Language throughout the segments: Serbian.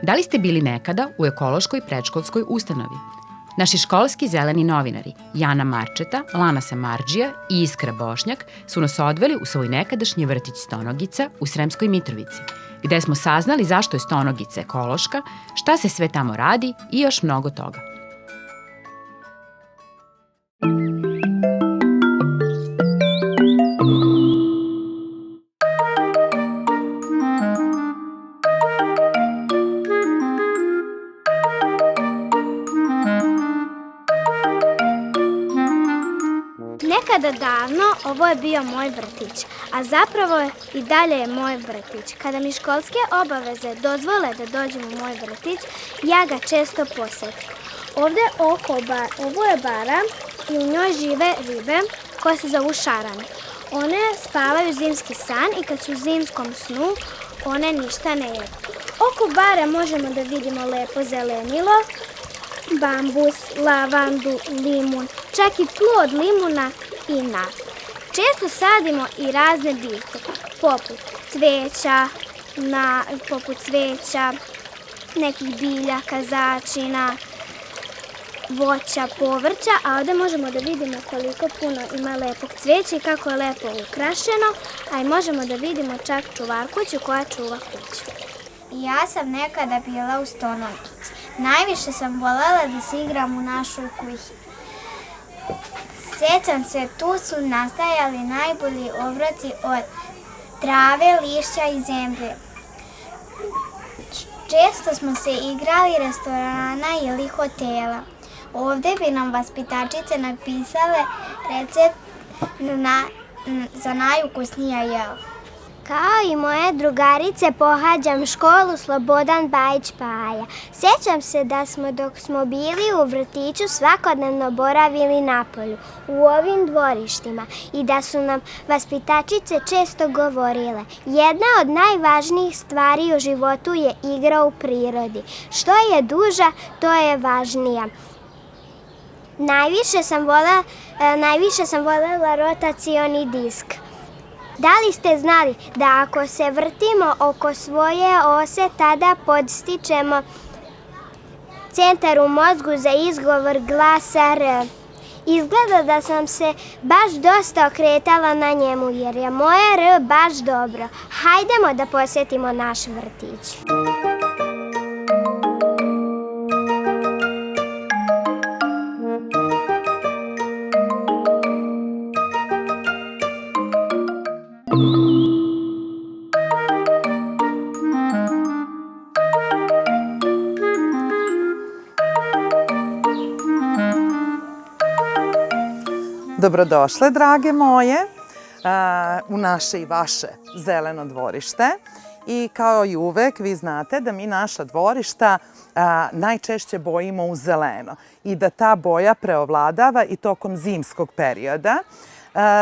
Da li ste bili nekada u ekološkoj predškolskoj ustanovi? Naši školski zeleni novinari Jana Marčeta, Lana Samardžija i Iskra Bošnjak su nas odveli u svoj nekadašnji vrtić Stonogica u Sremskoj Mitrovici, gde smo saznali zašto je Stonogica ekološka, šta se sve tamo radi i još mnogo toga. Nekada davno ovo je bio moj vrtić, a zapravo i dalje je moj vrtić. Kada mi školske obaveze dozvole da dođem u moj vrtić, ja ga često posetim. Ovde ovo je bara i u njoj žive ribe koje se zovu šarane. One spavaju zimski san i kad su u zimskom snu, one ništa ne jedu. Oko bare možemo da vidimo lepo zelenilo, bambus, lavandu, limun, čak i plod limuna i nak. Često sadimo i razne biljke, poput cveća, nekih biljaka, začina, voća, povrća, a ovde možemo da vidimo koliko puno ima lepog cveća i kako je lepo ukrašeno, a i možemo da vidimo čak čuvarkuću koja čuva kuću. Ja sam nekada bila u Stonogici. Najviše sam voljela da se igram u našoj kući. Sjećam se, tu su nastajali najbolji obroci od trave, lišća i zemlje. Često smo se igrali restorana ili hotela. Ovdje bi nam vaspitačice napisale recept za najukusnija jela. Kao i moje drugarice pohađam školu Slobodan Bajić Paja. Sjećam se da smo dok smo bili u vrtiću svakodnevno boravili napolju, u ovim dvorištima i da su nam vaspitačice često govorile: jedna od najvažnijih stvari u životu je igra u prirodi. Što je duža, to je važnija. Najviše sam voljela rotacioni disk. Da li ste znali da ako se vrtimo oko svoje ose, tada podstičemo centar u mozgu za izgovor glasa R? Izgleda da sam se baš dosta okretala na njemu jer je moje R baš dobro. Hajdemo da posjetimo naš vrtić. Dobrodošle, drage moje, u naše i vaše zeleno dvorište. I kao i uvek, vi znate da mi naša dvorišta najčešće bojimo u zeleno i da ta boja preovladava i tokom zimskog perioda.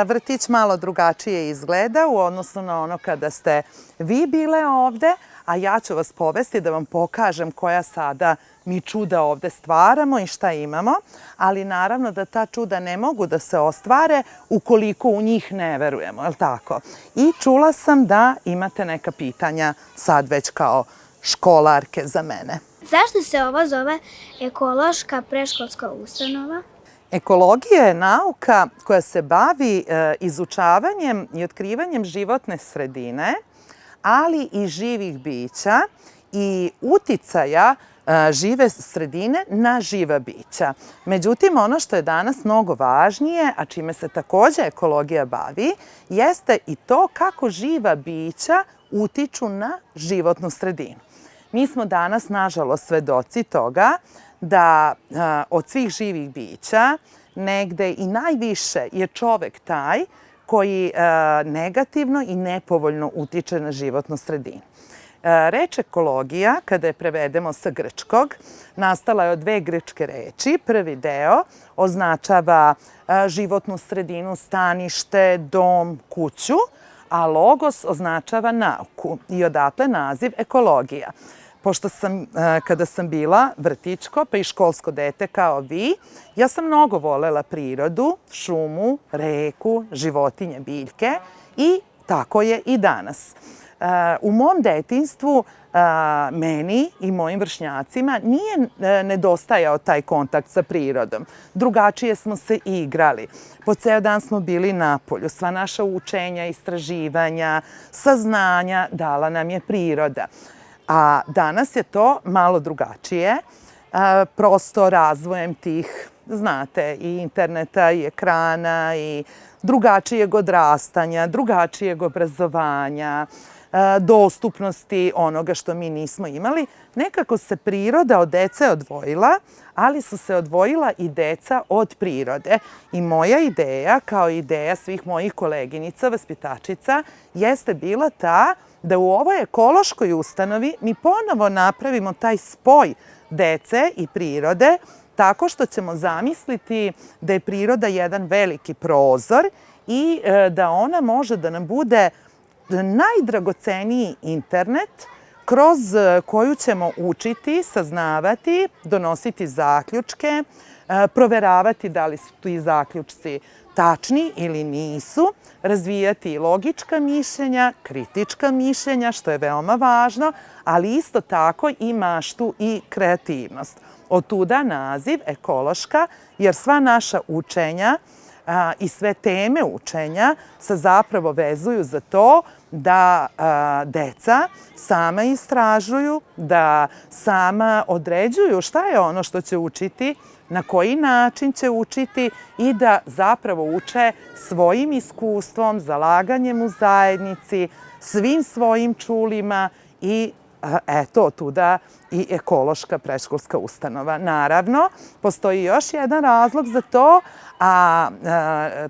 Vrtić malo drugačije izgleda u odnosu na ono kada ste vi bile ovde, a ja ću vas povesti da vam pokažem koja sada mi čuda ovde stvaramo i šta imamo, ali naravno da ta čuda ne mogu da se ostvare ukoliko u njih ne verujemo, je li tako? I čula sam da imate neka pitanja sad već kao školarke za mene. Zašto se ovo zove ekološka predškolska ustanova? Ekologija je nauka koja se bavi izučavanjem i otkrivanjem životne sredine, ali i živih bića i uticaja žive sredine na živa bića. Međutim, ono što je danas mnogo važnije, a čime se takođe ekologija bavi, jeste i to kako živa bića utiču na životnu sredinu. Mi smo danas, nažalost, svedoci toga da od svih živih bića negde i najviše je čovek taj koji negativno i nepovoljno utiče na životnu sredinu. Reč ekologija, kada je prevedemo sa grčkog, nastala je od dve grčke reči. Prvi deo označava životnu sredinu, stanište, dom, kuću, a logos označava nauku i odatle naziv ekologija. Pošto kada sam bila vrtićko pa i školsko dete kao vi, ja sam mnogo volela prirodu, šumu, reku, životinje, biljke i tako je i danas. U mom detinjstvu meni i mojim vršnjacima nije nedostajao taj kontakt sa prirodom. Drugačije smo se igrali. Po ceo dan smo bili napolju. Sva naša učenja, istraživanja, saznanja dala nam je priroda. A danas je to malo drugačije. Prosto razvojem tih, znate, i interneta i ekrana i drugačijeg odrastanja, drugačijeg obrazovanja, dostupnosti onoga što mi nismo imali, nekako se priroda od dece odvojila, ali su se odvojila i deca od prirode. I moja ideja, kao ideja svih mojih koleginica, vaspitačica, jeste bila ta da u ovoj ekološkoj ustanovi mi ponovo napravimo taj spoj dece i prirode tako što ćemo zamisliti da je priroda jedan veliki prozor i da ona može da nam bude najdragoceniji internet kroz koju ćemo učiti, saznavati, donositi zaključke, proveravati da li su ti zaključci tačni ili nisu, razvijati logička mišljenja, kritička mišljenja, što je veoma važno, ali isto tako i maštu i kreativnost. Otuda naziv ekološka, jer sva naša učenja i sve teme učenja se zapravo vezuju za to da deca sama istražuju, da sama određuju šta je ono što će učiti, na koji način će učiti i da zapravo uče svojim iskustvom, zalaganjem u zajednici, svim svojim čulima i eto, otuda i ekološka predškolska ustanova. Naravno, postoji još jedan razlog za to, a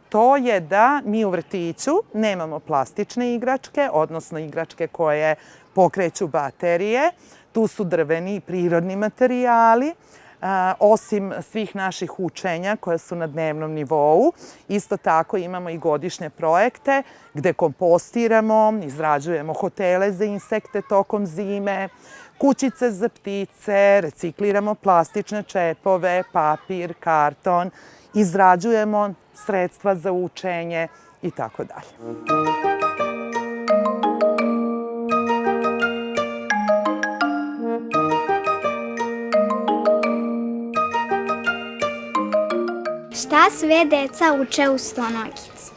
to je da mi u vrtiću nemamo plastične igračke, odnosno igračke koje pokreću baterije. Tu su drveni i prirodni materijali. Osim svih naših učenja koja su na dnevnom nivou, isto tako imamo i godišnje projekte gde kompostiramo, izrađujemo hotele za insekte tokom zime, kućice za ptice, recikliramo plastične čepove, papir, karton, izrađujemo sredstva za učenje i tako dalje. Šta sve deca uče u Stonogici?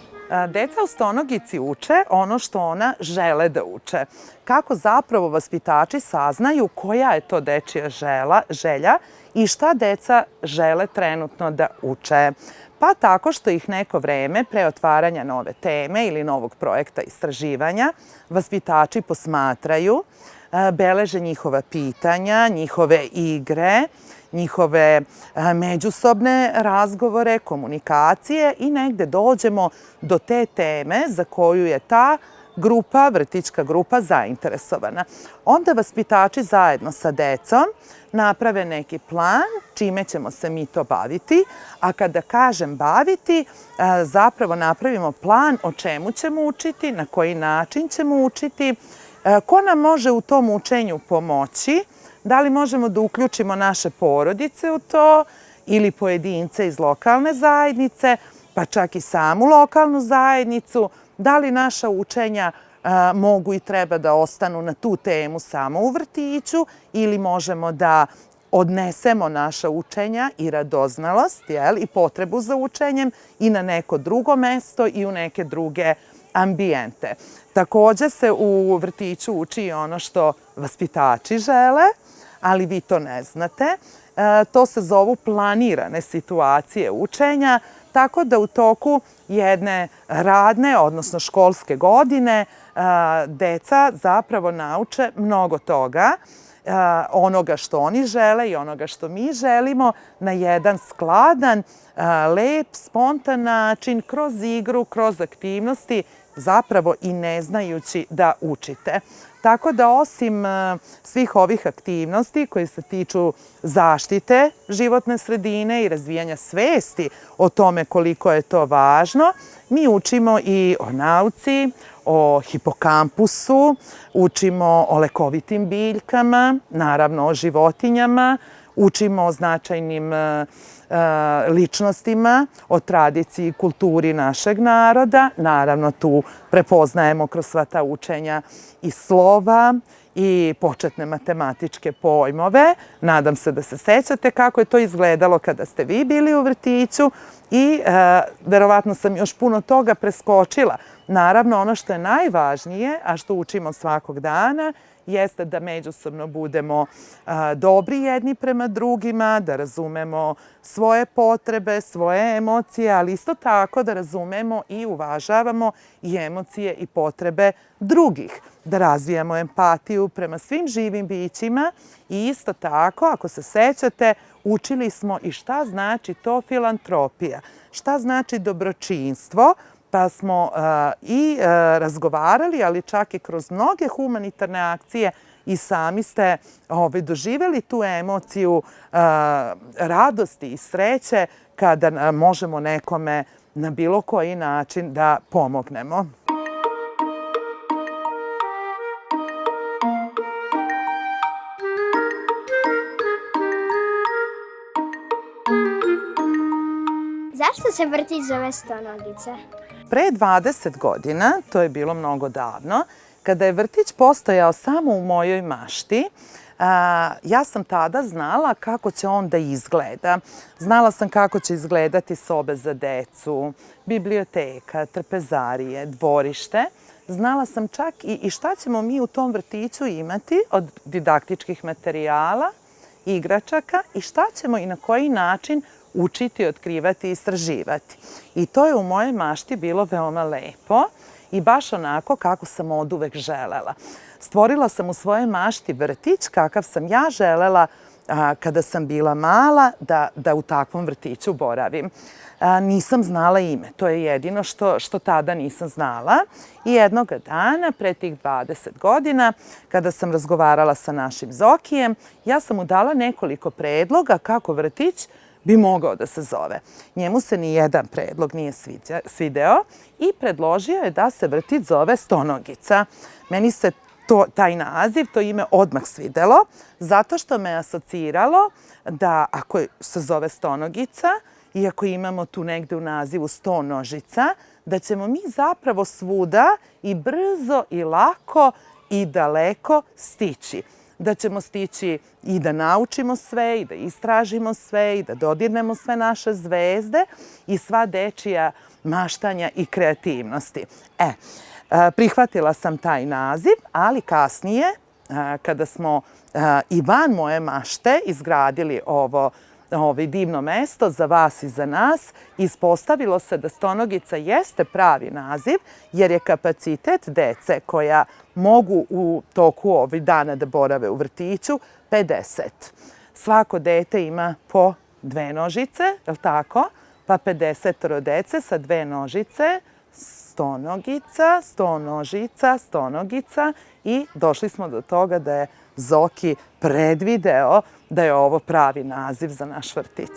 Deca u Stonogici uče ono što ona žele da uče. Kako zapravo vaspitači saznaju koja je to dečija želja i šta deca žele trenutno da uče. Pa tako što ih neko vreme pre otvaranja nove teme ili novog projekta istraživanja vaspitači posmatraju, beleže njihova pitanja, njihove igre, njihove međusobne razgovore, komunikacije i negde dođemo do te teme za koju je ta grupa, vrtićka grupa, zainteresovana. Onda vaspitači zajedno sa decom naprave neki plan čime ćemo se mi to baviti, a kada kažem baviti, zapravo napravimo plan o čemu ćemo učiti, na koji način ćemo učiti, ko nam može u tom učenju pomoći, da li možemo da uključimo naše porodice u to ili pojedince iz lokalne zajednice, pa čak i samu lokalnu zajednicu, da li naša učenja mogu i treba da ostanu na tu temu samo u vrtiću ili možemo da odnesemo naša učenja i radoznalost i potrebu za učenjem i na neko drugo mesto i u neke druge ambijente. Takođe se u vrtiću uči i ono što vaspitači žele, ali vi to ne znate. To se zovu planirane situacije učenja, tako da u toku jedne radne, odnosno školske godine, deca zapravo nauče mnogo toga, onoga što oni žele i onoga što mi želimo na jedan skladan, lep, spontan način, kroz igru, kroz aktivnosti, zapravo i ne znajući da učite. Tako da osim svih ovih aktivnosti koje se tiču zaštite životne sredine i razvijanja svesti o tome koliko je to važno, mi učimo i o nauci, o hipokampusu, učimo o lekovitim biljkama, naravno o životinjama, učimo o značajnim ličnostima, o tradiciji i kulturi našeg naroda. Naravno, tu prepoznajemo kroz sva ta učenja i slova i početne matematičke pojmove. Nadam se da se sećate kako je to izgledalo kada ste vi bili u vrtiću i verovatno sam još puno toga preskočila. Naravno, ono što je najvažnije, a što učimo svakog dana, jeste da međusobno budemo dobri jedni prema drugima, da razumemo svoje potrebe, svoje emocije, ali isto tako da razumemo i uvažavamo i emocije i potrebe drugih, da razvijamo empatiju prema svim živim bićima i isto tako, ako se sećate, učili smo i šta znači to filantropija, šta znači dobročinstvo, pa smo i razgovarali, ali čak i kroz mnoge humanitarne akcije i sami ste doživjeli tu emociju radosti i sreće kada možemo nekome na bilo koji način da pomognemo. Zašto se vrtić zove Stonogica? Pre 20 godina, to je bilo mnogo davno, kada je vrtić postojao samo u mojoj mašti, ja sam tada znala kako će on da izgleda. Znala sam kako će izgledati sobe za decu, biblioteka, trpezarije, dvorište. Znala sam čak i šta ćemo mi u tom vrtiću imati od didaktičkih materijala, igračaka i šta ćemo i na koji način učiti, otkrivati i istraživati. I to je u mojoj mašti bilo veoma lepo i baš onako kako sam oduvek želela. Stvorila sam u svojoj mašti vrtić kakav sam ja želela kada sam bila mala da u takvom vrtiću boravim. Nisam znala ime, to je jedino što tada nisam znala. I jednog dana, pre tih 20 godina, kada sam razgovarala sa našim Zokijem, ja sam mu dala nekoliko predloga kako vrtić bi mogao da se zove. Njemu se ni jedan predlog nije svideo i predložio je da se vrtić zove Stonogica. Meni se taj naziv, to ime odmah svidelo, zato što me asociralo da ako se zove Stonogica i ako imamo tu negde u nazivu 100 nožica, da ćemo mi zapravo svuda i brzo i lako i daleko stići. Da ćemo stići i da naučimo sve, i da istražimo sve, i da dodirnemo sve naše zvezde i sva dečija maštanja i kreativnosti. Prihvatila sam taj naziv, ali kasnije, kada smo i van moje mašte izgradili ovo divno mesto za vas i za nas, ispostavilo se da Stonogica jeste pravi naziv, jer je kapacitet dece koja mogu u toku ovih dana da borave u vrtiću 50. Svako dete ima po 2 nožice, je li tako? Pa 50 dece sa 2 nožice, Stonogica, 100 nožica, Stonogica i došli smo do toga da je Zoki predvideo da je ovo pravi naziv za naš vrtić.